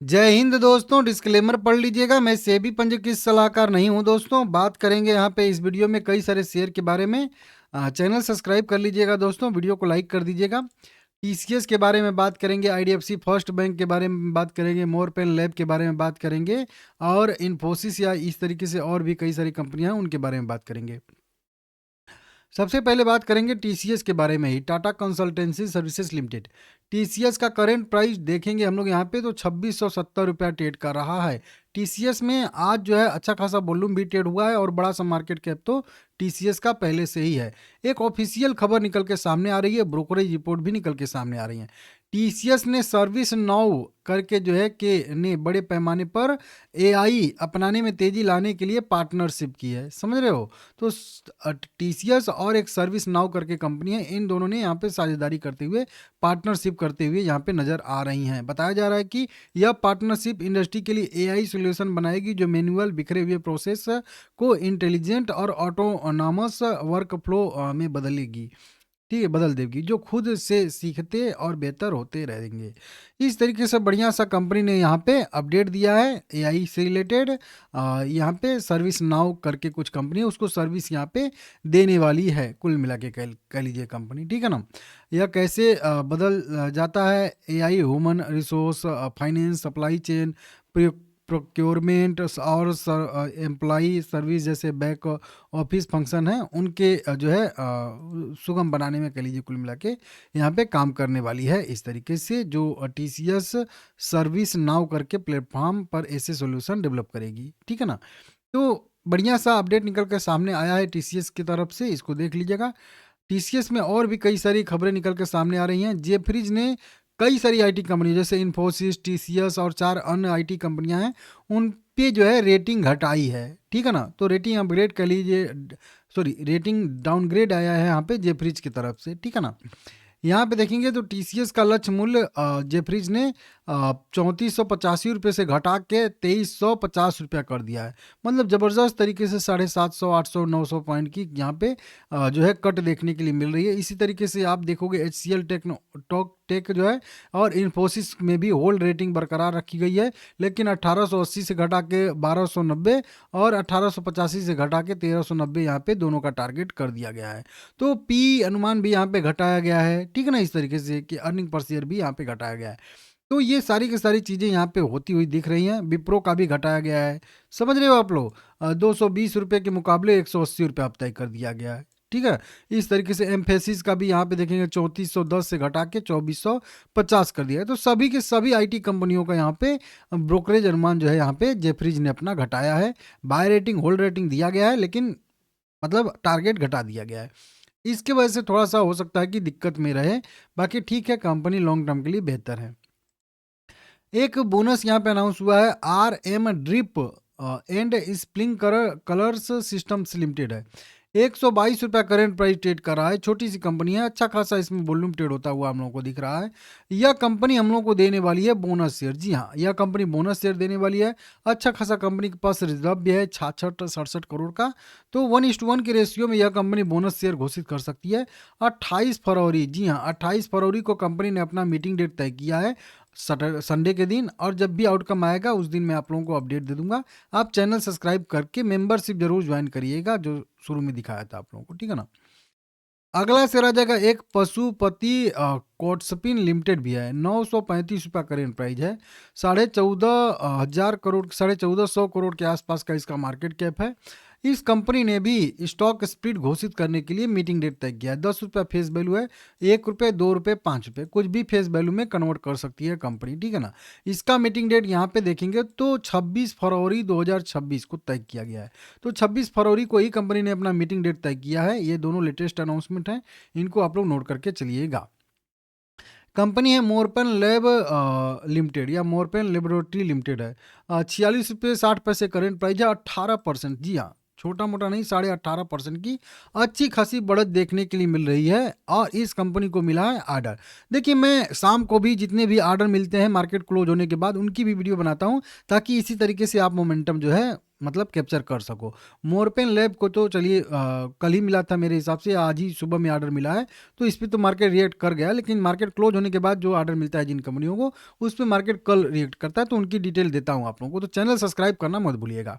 जय हिंद दोस्तों। डिस्क्लेमर पढ़ लीजिएगा। मैं सेबी पंजीकृत सलाहकार नहीं हूं दोस्तों। बात करेंगे यहाँ पे इस वीडियो में कई सारे शेयर के बारे में। चैनल सब्सक्राइब कर लीजिएगा दोस्तों, वीडियो को लाइक कर दीजिएगा। टीसीएस के बारे में बात करेंगे, आईडीएफसी फर्स्ट बैंक के बारे में बात करेंगे, मोरपेन लैब के बारे में बात करेंगे और इन्फोसिस या इस तरीके से और भी कई सारी कंपनियां हैं उनके बारे में बात करेंगे। सबसे पहले बात करेंगे टीसीएस के बारे में ही, Tata consultancy services limited. TCS का करंट प्राइस देखेंगे हम लोग यहाँ पे तो 2670 रुपया ट्रेड कर रहा है। टीसीएस में आज जो है अच्छा खासा वॉल्यूम भी ट्रेड हुआ है और बड़ा सा मार्केट कैप तो टीसीएस का पहले से ही है। एक ऑफिशियल खबर निकल के सामने आ रही है, ब्रोकरेज रिपोर्ट भी निकल के सामने आ रही है। टीसीएस ने सर्विस नाउ करके जो है कि ने बड़े पैमाने पर एआई अपनाने में तेजी लाने के लिए पार्टनरशिप की है, समझ रहे हो। तो टीसीएस और एक सर्विस नाउ करके कंपनी है, इन दोनों ने यहाँ पे साझेदारी करते हुए पार्टनरशिप करते हुए यहाँ पे नजर आ रही हैं। बताया जा रहा है कि यह पार्टनरशिप इंडस्ट्री के लिए एआई सॉल्यूशन बनाएगी जो मैनुअल बिखरे हुए प्रोसेस को इंटेलिजेंट और ऑटोनॉमस वर्क फ्लो में बदलेगी। ठीक है, बदल देगी, जो खुद से सीखते और बेहतर होते रहेंगे। इस तरीके से बढ़िया सा कंपनी ने यहाँ पे अपडेट दिया है एआई से रिलेटेड। यहाँ पे सर्विस नाउ करके कुछ कंपनी है, उसको सर्विस यहाँ पे देने वाली है। कुल मिला के कह लीजिए कंपनी, ठीक है ना। यह कैसे बदल जाता है AI human resource, finance, supply chain, procurement और एम्प्लॉई सर्विस जैसे बैक ऑफिस फंक्शन है उनके जो है सुगम बनाने में कह लीजिए कुल मिला के यहाँ पे काम करने वाली है। इस तरीके से जो टीसीएस सर्विस नाउ करके प्लेटफॉर्म पर ऐसे सॉल्यूशन डेवलप करेगी, ठीक है ना। तो बढ़िया सा अपडेट निकल कर सामने आया है टीसीएस की तरफ से, इसको देख लीजिएगा। टीसीएस में और भी कई सारी खबरें निकल के सामने आ रही हैं। जेफरीज ने कई सारी आईटी कंपनी जैसे इन्फोसिस, टीसीएस और 4 अन्य आईटी कंपनियां हैं उन पे जो है रेटिंग घटाई है, ठीक है ना। तो रेटिंग अपग्रेड कर लीजिए, सॉरी रेटिंग डाउनग्रेड आया है यहाँ पे जेफरीज की तरफ से, ठीक है ना। यहाँ पे देखेंगे तो टीसीएस का लक्ष्य मूल्य जेफरीज ने 3485 रुपये से घटा के 2350 रुपया कर दिया है। मतलब ज़बरदस्त तरीके से 750, 800, 900 पॉइंट की यहाँ पे जो है कट देखने के लिए मिल रही है। इसी तरीके से आप देखोगे एचसीएल टेक जो है और इन्फोसिस में भी होल्ड रेटिंग बरकरार रखी गई है, लेकिन 1880 से घटा के 1290 और 1885 से घटा के 1390 यहाँ पे दोनों का टारगेट कर दिया गया है। तो पी अनुमान भी यहाँ पे घटाया गया है, ठीक है ना। इस तरीके से कि अर्निंग पर शेयर भी यहाँ पे घटाया गया है। तो ये सारी की सारी चीज़ें यहाँ पे होती हुई दिख रही हैं। विप्रो का भी घटाया गया है, समझ रहे हो आप लोग। 220 रुपये के मुकाबले 180 रुपये अब तय कर दिया गया है, ठीक है। इस तरीके से एम्फेसिस का भी यहाँ पे देखेंगे 3410 से घटा के 2450 कर दिया है। तो सभी के सभी आईटी कंपनियों का यहाँ पे ब्रोकरेज अनुमान जो है यहाँ पे जेफरीज ने अपना घटाया है। बाय रेटिंग होल्ड रेटिंग दिया गया है, लेकिन मतलब टारगेट घटा दिया गया है। इसके वजह से थोड़ा सा हो सकता है कि दिक्कत में रहे, बाकी ठीक है, कंपनी लॉन्ग टर्म के लिए बेहतर है। एक बोनस यहाँ पे अनाउंस हुआ है, R M drip and spring colours systems limited है। 122 रुपया करेंट प्राइस ट्रेड कर रहा है। छोटी सी कंपनी है, अच्छा खासा इसमें वॉल्यूम ट्रेड होता हुआ हम लोगों को दिख रहा है। यह कंपनी हम लोग को देने वाली है बोनस शेयर। जी हाँ, यह कंपनी बोनस शेयर देने वाली है। अच्छा खासा कंपनी के पास रिजर्व भी है 66-67 करोड़ का। तो 1:1 के रेशियो में यह कंपनी बोनस शेयर घोषित कर सकती है। 28 फरवरी, जी हाँ 28 फरवरी को कंपनी ने अपना मीटिंग डेट तय किया है, संडे के दिन। और जब भी आउटकम आएगा उस दिन मैं आप लोगों को अपडेट दे दूंगा। आप चैनल सब्सक्राइब करके मेंबरशिप जरूर ज्वाइन करिएगा, जो शुरू में दिखाया था आप लोगों को, ठीक है ना। अगला शेयर आ जाएगा एक पशुपति कोटस्पिन लिमिटेड भी है। 935 रुपया करेंट प्राइस है। 14,500 करोड़, 14,500 करोड़ के आसपास का इसका मार्केट कैप है। इस कंपनी ने भी स्टॉक स्प्लिट घोषित करने के लिए मीटिंग डेट तय किया है। 10 रुपया फेस वैल्यू है, 1 रुपये, 2 रुपये, 5 रुपये, कुछ भी फेस वैल्यू में कन्वर्ट कर सकती है कंपनी, ठीक है ना। इसका मीटिंग डेट यहाँ पे देखेंगे तो 26 फरवरी 2026 को तय किया गया है। तो 26 फरवरी को ही कंपनी ने अपना मीटिंग डेट तय किया है। ये दोनों लेटेस्ट अनाउंसमेंट हैं, इनको आप लोग नोट करके चलिएगा। कंपनी है मोरपेन लैब लिमिटेड या मोरपेन लेबोरेटरी लिमिटेड है। 46 रुपये 60 पैसे करेंट प्राइस है। 18%, जी हाँ छोटा मोटा नहीं, 18.5% की अच्छी खासी बढ़त देखने के लिए मिल रही है और इस कंपनी को मिला है ऑर्डर। देखिए, मैं शाम को भी जितने भी ऑर्डर मिलते हैं मार्केट क्लोज होने के बाद उनकी भी वीडियो बनाता हूं, ताकि इसी तरीके से आप मोमेंटम जो है मतलब कैप्चर कर सको। मोरपेन लैब को तो चलिए कल ही मिला था मेरे हिसाब से, आज ही सुबह में ऑर्डर मिला है, तो इस पर तो मार्केट रिएक्ट कर गया। लेकिन मार्केट क्लोज होने के बाद जो ऑर्डर मिलता है जिन कंपनियों को, उस पर मार्केट कल रिएक्ट करता है, तो उनकी डिटेल देता हूँ आप लोगों को। तो चैनल सब्सक्राइब करना मत भूलिएगा।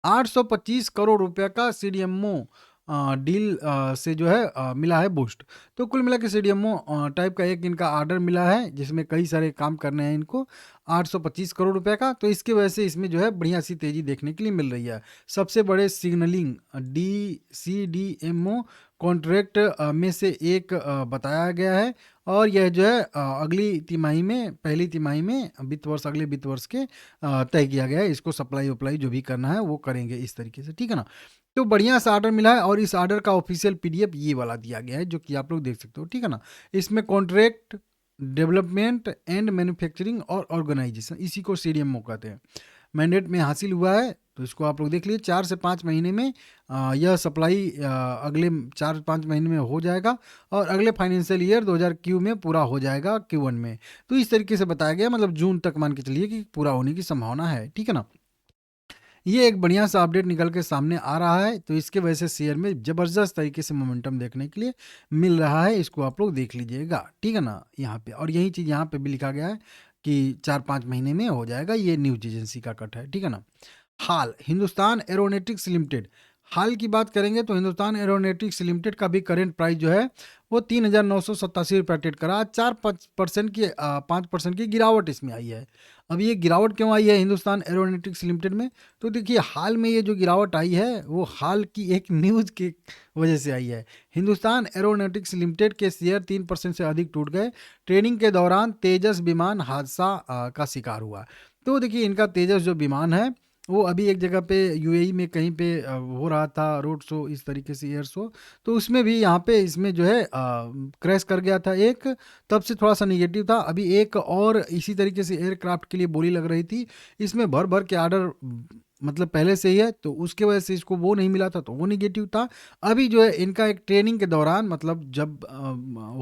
825 करोड़ रुपए का सीडीएमओ डील से जो है मिला है बूस्ट। तो कुल मिला के सीडीएमओ टाइप का एक इनका ऑर्डर मिला है, जिसमें कई सारे काम करने हैं इनको, 825 करोड़ रुपए का। तो इसके वजह से इसमें जो है बढ़िया सी तेजी देखने के लिए मिल रही है। सबसे बड़े सिग्नलिंग सीडीएमओ कॉन्ट्रैक्ट में से एक बताया गया है, और यह जो है अगली तिमाही में, पहली तिमाही में वित्त वर्ष, अगले वित्त वर्ष के तय किया गया है। इसको सप्लाई वप्लाई जो भी करना है वो करेंगे इस तरीके से, ठीक है ना। तो बढ़िया सा ऑर्डर मिला है, और इस ऑर्डर का ऑफिशियल पीडीएफ ये वाला दिया गया है, जो कि आप लोग देख सकते हो, ठीक है ना। इसमें कॉन्ट्रैक्ट डेवलपमेंट एंड मैन्युफैक्चरिंग और ऑर्गेनाइजेशन, इसी को सीडीएमओ कहते हैं, मैंडेट में हासिल हुआ है। तो इसको आप लोग देख लीजिए, 4 से 5 महीने में यह सप्लाई अगले 4-5 महीने में हो जाएगा, और अगले फाइनेंशियल ईयर 2000 क्यू में पूरा हो जाएगा, Q1 में। तो इस तरीके से बताया गया, मतलब जून तक मान के चलिए कि पूरा होने की संभावना है, ठीक है ना। ये एक बढ़िया सा अपडेट निकल के सामने आ रहा है, तो इसके वजह से शेयर में ज़बरदस्त तरीके से मोमेंटम देखने के लिए मिल रहा है। इसको आप लोग देख लीजिएगा, ठीक है ना, यहाँ पे। और यही चीज़ यहाँ पे भी लिखा गया है कि 4-5 महीने में हो जाएगा, ये न्यूज एजेंसी का कट है, ठीक है ना। हाल हिंदुस्तान एरोनॉटिक्स लिमिटेड, हाल की बात करेंगे तो हिंदुस्तान एरोनॉटिक्स लिमिटेड का भी करेंट प्राइस जो है वो 3,987 रुपये ट्रेड करा। 4-5% की 5% की गिरावट इसमें आई है। अब ये गिरावट क्यों आई है हिंदुस्तान एरोनॉटिक्स लिमिटेड में? तो देखिए, हाल में ये जो गिरावट आई है वो हाल की एक न्यूज़ की वजह से आई है। हिंदुस्तान एरोनॉटिक्स लिमिटेड के शेयर 3% से अधिक टूट गए। ट्रेनिंग के दौरान तेजस विमान हादसा का शिकार हुआ। तो देखिए, इनका तेजस जो विमान है वो अभी एक जगह पे यूएई में कहीं पे हो रहा था रोड शो, इस तरीके से एयर शो, तो उसमें भी यहाँ पे इसमें जो है क्रैश कर गया था एक, तब से थोड़ा सा निगेटिव था। अभी एक और इसी तरीके से एयरक्राफ्ट के लिए बोली लग रही थी, इसमें भर भर के ऑर्डर मतलब पहले से ही है, तो उसके वजह से इसको वो नहीं मिला था, तो वो निगेटिव था। अभी जो है इनका एक ट्रेनिंग के दौरान, मतलब जब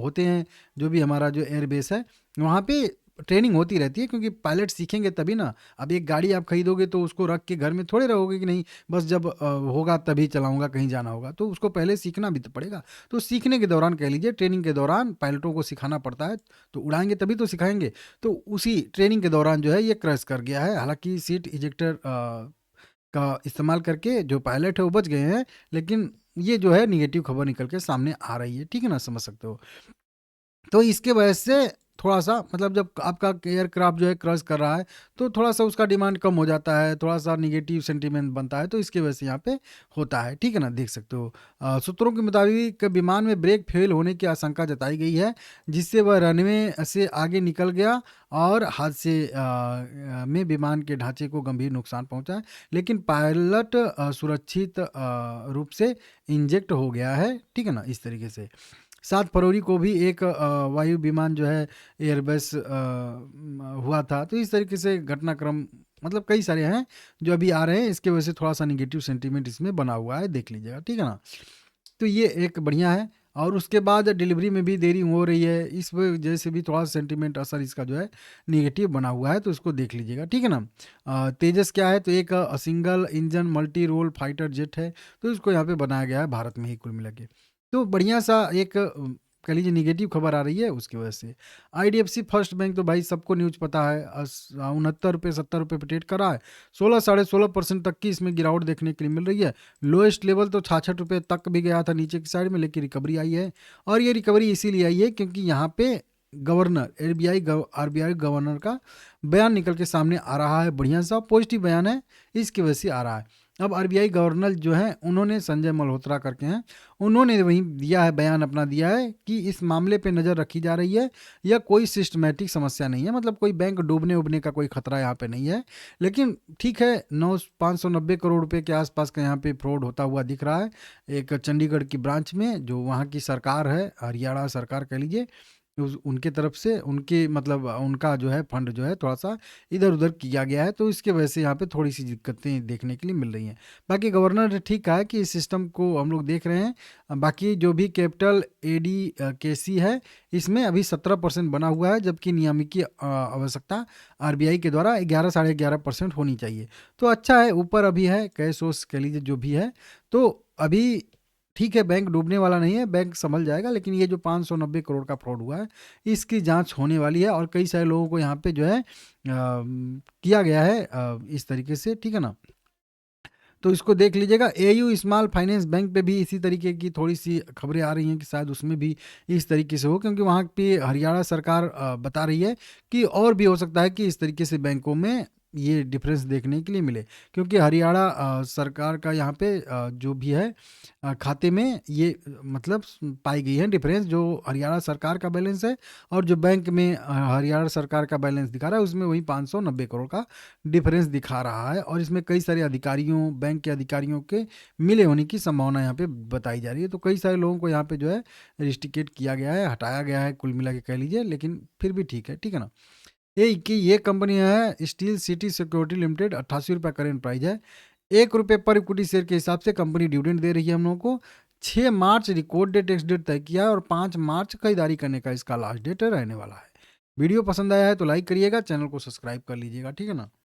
होते हैं जो भी हमारा जो एयरबेस है वहाँ पे ट्रेनिंग होती रहती है, क्योंकि पायलट सीखेंगे तभी ना। अब एक गाड़ी आप खरीदोगे तो उसको रख के घर में थोड़े रहोगे कि नहीं बस जब होगा तभी चलाऊंगा, कहीं जाना होगा तो उसको पहले सीखना भी तो पड़ेगा। तो सीखने के दौरान, कह लीजिए ट्रेनिंग के दौरान पायलटों को सिखाना पड़ता है, तो उड़ाएंगे तभी तो सिखाएंगे। तो उसी ट्रेनिंग के दौरान जो है ये क्रैश कर गया है। हालांकि सीट इजेक्टर का इस्तेमाल करके जो पायलट है वो बच गए हैं, लेकिन ये जो है निगेटिव खबर निकल के सामने आ रही है, ठीक है ना, समझ सकते हो। तो इसके वजह से थोड़ा सा, मतलब जब आपका एयरक्राफ्ट जो है क्रैश कर रहा है तो थोड़ा सा उसका डिमांड कम हो जाता है, थोड़ा सा निगेटिव सेंटीमेंट बनता है, तो इसके वजह से यहाँ पे होता है, ठीक है ना, देख सकते हो। सूत्रों के मुताबिक विमान में ब्रेक फेल होने की आशंका जताई गई है, जिससे वह रनवे से आगे निकल गया और हादसे में विमान के ढांचे को गंभीर नुकसान पहुंचा है, लेकिन पायलट सुरक्षित रूप से इंजेक्ट हो गया है, ठीक है ना, इस तरीके से। 7 फरवरी को भी एक वायु विमान जो है एयरबस हुआ था। तो इस तरीके से घटनाक्रम मतलब कई सारे हैं जो अभी आ रहे हैं, इसके वजह से थोड़ा सा निगेटिव सेंटीमेंट इसमें बना हुआ है, देख लीजिएगा, ठीक है ना। तो ये एक बढ़िया है, और उसके बाद डिलीवरी में भी देरी हो रही है, इस वजह से भी थोड़ा सेंटीमेंट असर इसका जो है निगेटिव बना हुआ है, तो इसको देख लीजिएगा, ठीक है ना। तेजस क्या है? तो एक single engine multi role fighter jet है, तो इसको यहाँ पे बनाया गया है भारत में ही कुल मिला के। तो बढ़िया सा एक कह लीजिए निगेटिव खबर आ रही है उसकी वजह से। आईडीएफसी फर्स्ट बैंक तो भाई सबको न्यूज पता है, 69 रुपये 70 रुपये पे ट्रेड करा है। 16-16.5% तक की इसमें गिरावट देखने के लिए मिल रही है। लोएस्ट लेवल तो 66 रुपये तक भी गया था नीचे की साइड में, लेकिन रिकवरी आई है। और ये रिकवरी इसीलिए आई है क्योंकि यहाँ पे गवर्नर आरबीआई गवर्नर का बयान निकल के सामने आ रहा है, बढ़िया सा पॉजिटिव बयान है, इसकी वजह से आ रहा है। अब आरबीआई गवर्नर जो हैं उन्होंने, संजय मल्होत्रा करके हैं, उन्होंने वही दिया है, बयान अपना दिया है कि इस मामले पे नज़र रखी जा रही है, यह कोई सिस्टमैटिक समस्या नहीं है, मतलब कोई बैंक डूबने उबने का कोई खतरा यहाँ पे नहीं है। लेकिन ठीक है, 590 करोड़ रुपए के आसपास का यहाँ पे फ्रॉड होता हुआ दिख रहा है एक चंडीगढ़ की ब्रांच में, जो वहाँ की सरकार है, हरियाणा सरकार कह लीजिए, उनके तरफ से उनके मतलब उनका जो है फंड जो है थोड़ा-सा इधर-उधर किया गया है, तो इसकी वजह से यहाँ पे थोड़ी-सी दिक्कतें देखने के लिए मिल रही हैं। बाकी गवर्नर ने ठीक कहा है कि इस सिस्टम को हम लोग देख रहे हैं। बाकी जो भी कैपिटल केसी है, इसमें अभी 17% बना हुआ है, जबकि नियामकीय आवश्यकता आरबीआई के द्वारा 11 साढ़े 11% होनी चाहिए। तो अच्छा है, ऊपर अभी है, कैश वैश कह लीजिए जो भी है। तो अभी ठीक है, बैंक डूबने वाला नहीं है, बैंक संभल जाएगा, लेकिन ये जो 590 करोड़ का फ्रॉड हुआ है, इसकी जांच होने वाली है और कई सारे लोगों को यहाँ पे जो है किया गया है इस तरीके से, ठीक है ना। तो इसको देख लीजिएगा। एयू स्मॉल फाइनेंस बैंक पे भी इसी तरीके की थोड़ी सी खबरें आ रही हैं कि शायद उसमें भी इस तरीके से हो, क्योंकि वहाँ पे हरियाणा सरकार बता रही है कि और भी हो सकता है कि इस तरीके से बैंकों में ये डिफरेंस देखने के लिए मिले, क्योंकि हरियाणा सरकार का यहाँ पे जो भी है खाते में ये मतलब पाई गई है डिफरेंस, जो हरियाणा सरकार का बैलेंस है और जो बैंक में हरियाणा सरकार का बैलेंस दिखा रहा है, उसमें वही 590 करोड़ का डिफरेंस दिखा रहा है। और इसमें कई सारे अधिकारियों, बैंक के अधिकारियों के मिले होने की संभावना यहाँ पे बताई जा रही है। तो कई सारे लोगों को यहाँ पे जो है रिस्ट्रिकेट किया गया है, हटाया गया है, कुल मिला के कह लीजिए, लेकिन फिर भी ठीक है ना। ये कंपनी है स्टील सिटी सिक्योरिटी लिमिटेड, 88 रुपये करेंट प्राइस है। 1 रुपये पर इक्विटी शेयर के हिसाब से कंपनी डिविडेंड दे रही है हम लोगों को। 6 मार्च रिकॉर्ड डेट एक्स डेट तय किया है और 5 मार्च खरीदारी करने का इसका लास्ट डेट रहने वाला है। वीडियो पसंद आया है तो लाइक करिएगा, चैनल को सब्सक्राइब कर लीजिएगा, ठीक है ना।